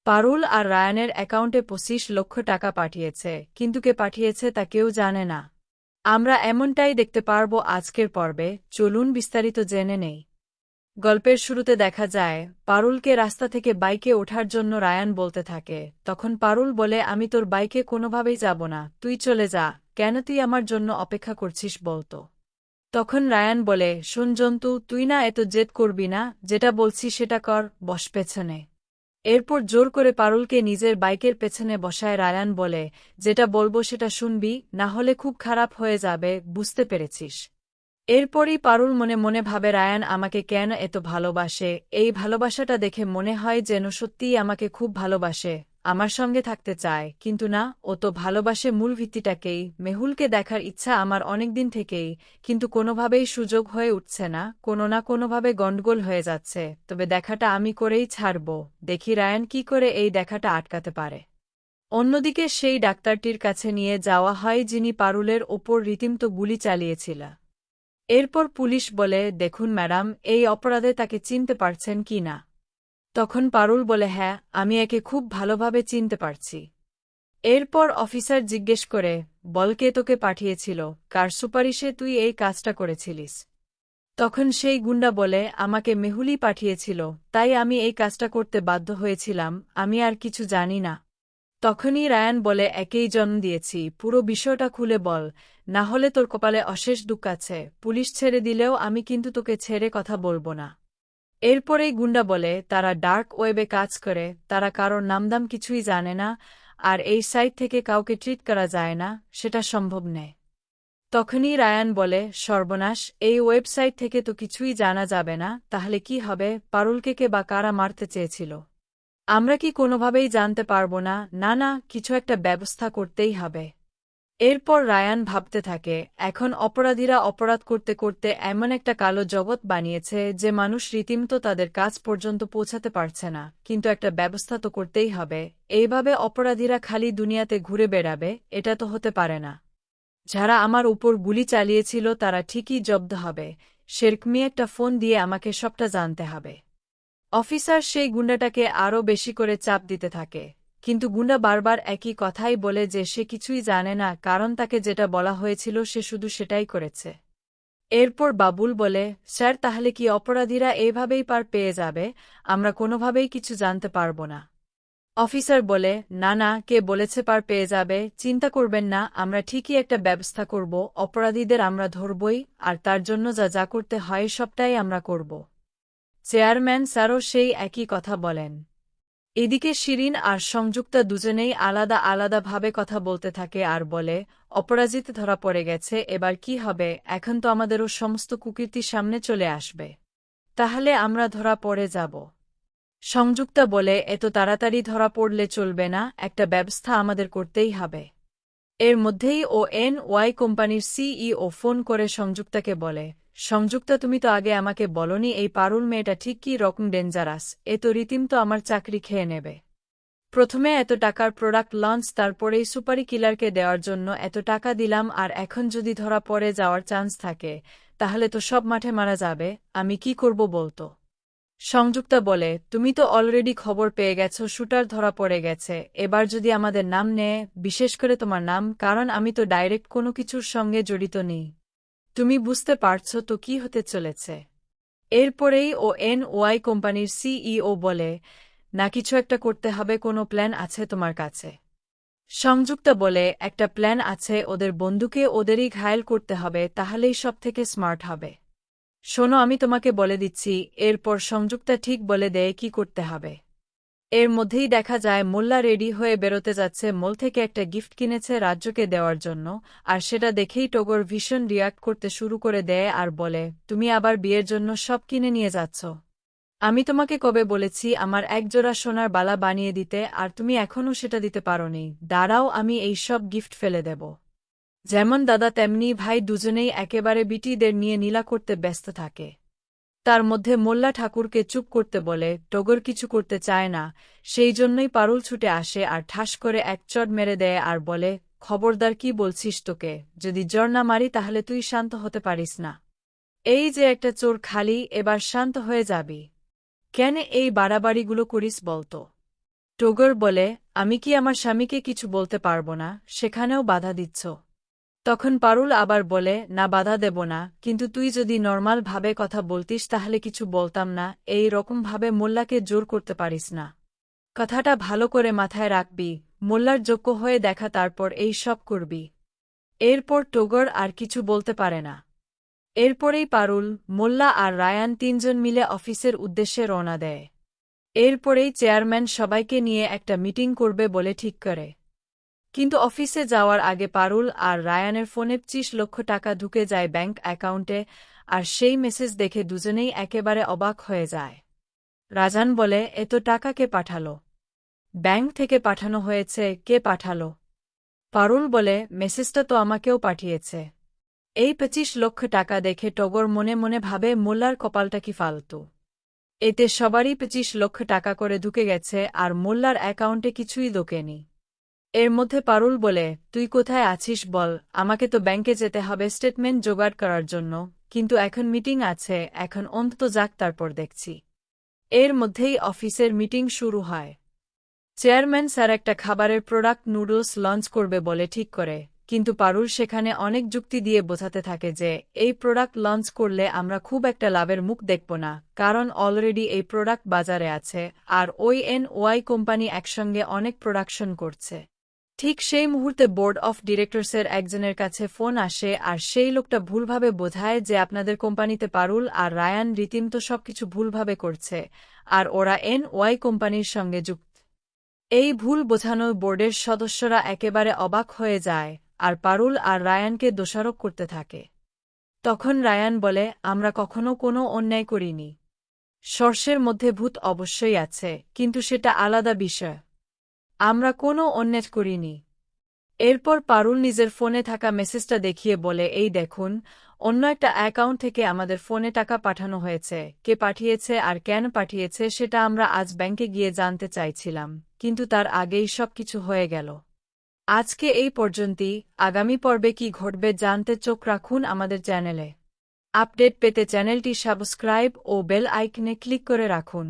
পারুল আর রায়ানের অ্যাকাউন্টে 25 লক্ষ টাকা পাঠিয়েছে, কিন্তু কে পাঠিয়েছে তা কেউ জানে না। আমরা এমনটাই দেখতে পারব আজকের পর্বে। চলুন বিস্তারিত জেনে নেই। গল্পের শুরুতে দেখা যায় পারুলকে রাস্তা থেকে বাইকে ওঠার জন্য রায়ান বলতে থাকে। তখন পারুল বলে, আমি তোর বাইকে কোনোভাবেই যাব না, তুই চলে যা। কেন তুই আমার জন্য অপেক্ষা করছিস বলতো? তখন রায়ান বলে, শোন জন্তু, তুই না এত জেদ করবি না, যেটা বলছি সেটা কর, বস পেছনে। এরপর জোর করে পারুলকে নিজের বাইকের পেছনে বসায় রায়ান বলে, যেটা বলবো সেটা শুনবি, না হলে খুব খারাপ হয়ে যাবে, বুঝতে পেরেছিস? এরপরই পারুল মনে মনে ভাবে, রায়ান আমাকে কেন এত ভালোবাসে। এই ভালোবাসাটা দেখে মনে হয় যেন সত্যিই আমাকে খুব ভালোবাসে, আমার সঙ্গে থাকতে চায়। কিন্তু না, ও তো ভালোবাসে মূল ভিত্তিটাকেই। মেহুলকে দেখার ইচ্ছা আমার অনেকদিন থেকেই, কিন্তু কোনোভাবেই সুযোগ হয়ে উঠছে না, কোনো না কোনোভাবে গন্ডগোল হয়ে যাচ্ছে। তবে দেখাটা আমি করেই ছাড়ব, দেখি রায়ান কি করে এই দেখাটা আটকাতে পারে। অন্যদিকে সেই ডাক্তারটির কাছে নিয়ে যাওয়া হয় যিনি পারুলের ওপর রীতিমতো গুলি চালিয়েছিল। এরপর পুলিশ বলে, দেখুন ম্যাডাম, এই অপরাধে তাকে চিনতে পারছেন কি না? তখন পারুল বলে, হ্যাঁ, আমি একে খুব ভালোভাবে চিনতে পারছি। এরপর অফিসার জিজ্ঞেস করে, বল কে তোকে পাঠিয়েছিল, কার সুপারিশে তুই এই কাজটা করেছিলিস? তখন সেই গুন্ডা বলে, আমাকে মেহুলি পাঠিয়েছিল, তাই আমি এই কাজটা করতে বাধ্য হয়েছিলাম, আমি আর কিছু জানি না। তখনই রায়ান বলে, একেই জন্ম দিয়েছি, পুরো বিষয়টা খুলে বল, না হলে তোর কপালে অশেষ দুঃখ আছে। পুলিশ ছেড়ে দিলেও আমি কিন্তু তোকে ছেড়ে কথা বলবো না। এরপরেই গুন্ডা বলে, তারা ডার্ক ওয়েবে কাজ করে, তারা কারোর নামদাম কিছুই জানে না, আর এই সাইট থেকে কাউকে ট্রিট করা যায় না, সেটা সম্ভব নয়। তখনই রায়ান বলে, সর্বনাশ, এই ওয়েবসাইট থেকে তো কিছুই জানা যাবে না, তাহলে কি হবে? পারুলকে কে বা কারা মারতে চেয়েছিল? আমরা কি কোনোভাবেই জানতে পারব না? না না, কিছু একটা ব্যবস্থা করতেই হবে। এরপর রায়ান ভাবতে থাকে, এখন অপরাধীরা অপরাধ করতে করতে এমন একটা কালো জগৎ বানিয়েছে যে মানুষ রীতিমতো তাদের কাজ পর্যন্ত পৌঁছাতে পারছে না, কিন্তু একটা ব্যবস্থা তো করতেই হবে। এইভাবে অপরাধীরা খালি দুনিয়াতে ঘুরে বেড়াবে, এটা তো হতে পারে না। যারা আমার উপর গুলি চালিয়েছিল তারা ঠিকই জব্দ হবে। শেরকমি একটা ফোন দিয়ে আমাকে সবটা জানতে হবে। অফিসার সেই গুন্ডাটাকে আরও বেশি করে চাপ দিতে থাকে, কিন্তু গুন্ডা বারবার একই কথাই বলে যে সে কিছুই জানে না, কারণ তাকে যেটা বলা হয়েছিল সে শুধু সেটাই করেছে। এরপর বাবুল বলে, স্যার, তাহলে কি অপরাধীরা এভাবেই পার পেয়ে যাবে? আমরা কোনোভাবেই কিছু জানতে পারব না। অফিসার বলে, না না, কে বলেছে পার পেয়ে যাবে? চিন্তা করবেন না, আমরা ঠিকই একটা ব্যবস্থা করব, অপরাধীদের আমরা ধরবই, আর তার জন্য যা যা করতে হয় সবটাই আমরা করব। চেয়ারম্যান স্যারও সেই একই কথা বলেন। এদিকে শিরিন আর সংযুক্তা দুজনেই আলাদা আলাদাভাবে কথা বলতে থাকে আর বলে, অপরাজিত ধরা পড়ে গেছে, এবার কি হবে? এখন তো আমাদেরও সমস্ত কুকীর্তি সামনে চলে আসবে। তাহলে আমরা ধরা পড়ে যাব। সংযুক্তা বলে, এত তাড়াতাড়ি ধরা পড়লে চলবে না, একটা ব্যবস্থা আমাদের করতেই হবে। এর মধ্যেই ওএনওয়াই কোম্পানির সিইও ফোন করে সংযুক্তাকে বলে, সংযুক্তা, তুমি তো আগে আমাকে বলনি এই পারুল মেয়েটা ঠিক কী রকম ডেঞ্জারাস, এ তো রীতিমতো আমার চাকরি খেয়ে নেবে। প্রথমে এত টাকার প্রোডাক্ট লঞ্চ, তারপরেই সুপারি কিলারকে দেওয়ার জন্য এত টাকা দিলাম, আর এখন যদি ধরা পড়ে যাওয়ার চান্স থাকে, তাহলে তো সব মাঠে মারা যাবে, আমি কি করব বলতো? সংযুক্তা বলে, তুমি তো অলরেডি খবর পেয়ে গেছো শুটার ধরা পড়ে গেছে, এবার যদি আমাদের নাম নেয়, বিশেষ করে তোমার নাম, কারণ আমি তো ডাইরেক্ট কোনো কিছুর সঙ্গে জড়িত নেই, তুমি বুঝতে পারছো তো কি হতে চলেছে। এরপরেই ওএনওয়াই কোম্পানির সিইও বলে, না, কিছু একটা করতে হবে, কোনো প্ল্যান আছে তোমার কাছে? সংযুক্তা বলে, একটা প্ল্যান আছে, ওদের বন্ধুকে ওদেরই ঘায়েল করতে হবে, তাহলেই সব থেকে স্মার্ট হবে। শোনো, আমি তোমাকে বলে দিচ্ছি। এরপর সংযুক্তা ঠিক বলে দেয় কি করতে হবে। এর মধ্যেই দেখা যায় মোল্লা রেডি হয়ে বেরোতে যাচ্ছে, মল থেকে একটা গিফট কিনেছে রাজ্যকে দেওয়ার জন্য, আর সেটা দেখেই টগর ভীষণ রিয়াক্ট করতে শুরু করে দেয় আর বলে, তুমি আবার বিয়ের জন্য সব কিনে নিয়ে যাচ্ছ? আমি তোমাকে কবে বলেছি আমার একজোড়া সোনার বালা বানিয়ে দিতে, আর তুমি এখনও সেটা দিতে পারোনি? দাঁড়াও, আমি এই সব গিফট ফেলে দেব। যেমন দাদা তেমনি ভাই, দুজনেই একেবারে বিটিদের নিয়ে নীলা করতে ব্যস্ত থাকে। তার মধ্যে মোল্লা ঠাকুরকে চুপ করতে বলে, টগর কিছু করতে চায় না, সেই জন্যই পারুল ছুটে আসে আর ঠাস করে এক চড় মেরে দেয় আর বলে, খবরদার, কি বলছিস? তোকে যদি জ্বর না মারি তাহলে তুই শান্ত হতে পারিস না। এই যে একটা চোর খালি, এবার শান্ত হয়ে যাবি। কেন এই বাড়াবাড়িগুলো করিস বলতো? টগর বলে, আমি কি আমার স্বামীকে কিছু বলতে পারবো না, সেখানেও বাধা দিচ্ছ? তখন পারুল আবার বলে, না বাধা দেব না, কিন্তু তুই যদি নর্মাল ভাবে কথা বলতিস তাহলে কিছু বলতাম না, এই রকম ভাবে মোল্লাকে জোর করতে পারিস না। কথাটা ভালো করে মাথায় রাখবি, মোল্লার যোগ্য হয়ে দেখা, তারপর এই সব করবি। এরপর টগর আর কিছু বলতে পারে না। এরপরেই পারুল, মোল্লা আর রায়ান তিনজন মিলে অফিসের উদ্দেশ্যে রওনা দেয়। এরপরেই চেয়ারম্যান সবাইকে নিয়ে একটা মিটিং করবে বলে ঠিক করে। কিন্তু অফিসে যাওয়ার আগে পারুল আর রায়ানের ফোনে 25 লক্ষ টাকা ঢুকে যায় ব্যাংক অ্যাকাউন্টে, আর সেই মেসেজ দেখে দুজনেই একেবারে অবাক হয়ে যায়। রাজান বলে, এত টাকা কে পাঠালো? ব্যাংক থেকে পাঠানো হয়েছে, কে পাঠালো? পারুল বলে, মেসেজটা তো আমাকেও পাঠিয়েছে। এই 25 লক্ষ টাকা দেখে টগর মনে মনে ভাবে, মোল্লার কপালটা কি ফালতু। এতে সবারই 25 লক্ষ টাকা করে ঢুকে গেছে, আর মোল্লার অ্যাকাউন্টে কিছুই ঢোকেনি। এর মধ্যে পারুল বলে, তুই কোথায় আছিস বল, আমাকে তো ব্যাংকে যেতে হবে স্টেটমেন্ট জোগাড় করার জন্য, কিন্তু এখন মিটিং আছে, এখন অন্তত যাক, তারপর দেখছি। এর মধ্যেই অফিসের মিটিং শুরু হয়। চেয়ারম্যান স্যার একটা খাবারের প্রোডাক্ট নুডলস লঞ্চ করবে বলে ঠিক করে, কিন্তু পারুল সেখানে অনেক যুক্তি দিয়ে বোঝাতে থাকে যে এই প্রোডাক্ট লঞ্চ করলে আমরা খুব একটা লাভের মুখ দেখব না, কারণ অলরেডি এই প্রোডাক্ট বাজারে আছে, আর ওই ওয়াই কোম্পানি একসঙ্গে অনেক প্রোডাকশন করছে। ঠিক সেই মুহূর্তে বোর্ড অফ ডিরেক্টরসের একজনের কাছে ফোন আসে, আর সেই লোকটা ভুলভাবে বোঝায় যে আপনাদের কোম্পানিতে পারুল আর রায়ান রীতিমতো সবকিছু ভুলভাবে করছে, আর ওরা ওয়াই কোম্পানির সঙ্গে যুক্ত। এই ভুল বোঝানো বোর্ডের সদস্যরা একেবারে অবাক হয়ে যায়, আর পারুল আর রায়ানকে দোষারোপ করতে থাকে। তখন রায়ান বলে, আমরা কখনো কোনো অন্যায় করিনি। সর্ষের মধ্যে ভূত অবশ্যই আছে, কিন্তু সেটা আলাদা বিষয়। আমরা কোনো অন্যায় করিনি। এরপর পারুল নিজের ফোনে থাকা মেসেজটা দেখিয়ে বলে, এই দেখুন, অন্য একটা অ্যাকাউন্ট থেকে আমাদের ফোনে টাকা পাঠানো হয়েছে, কে পাঠিয়েছে আর কেন পাঠিয়েছে সেটা আমরা আজ ব্যাংকে গিয়ে জানতে চাইছিলাম, কিন্তু তার আগেই সবকিছু হয়ে গেল। আজকে এই পর্যন্তই, আগামী পর্বে কি ঘটবে জানতে চোখ রাখুন আমাদের চ্যানেলে। আপডেট পেতে চ্যানেলটি সাবস্ক্রাইব ও বেল আইকনে ক্লিক করে রাখুন।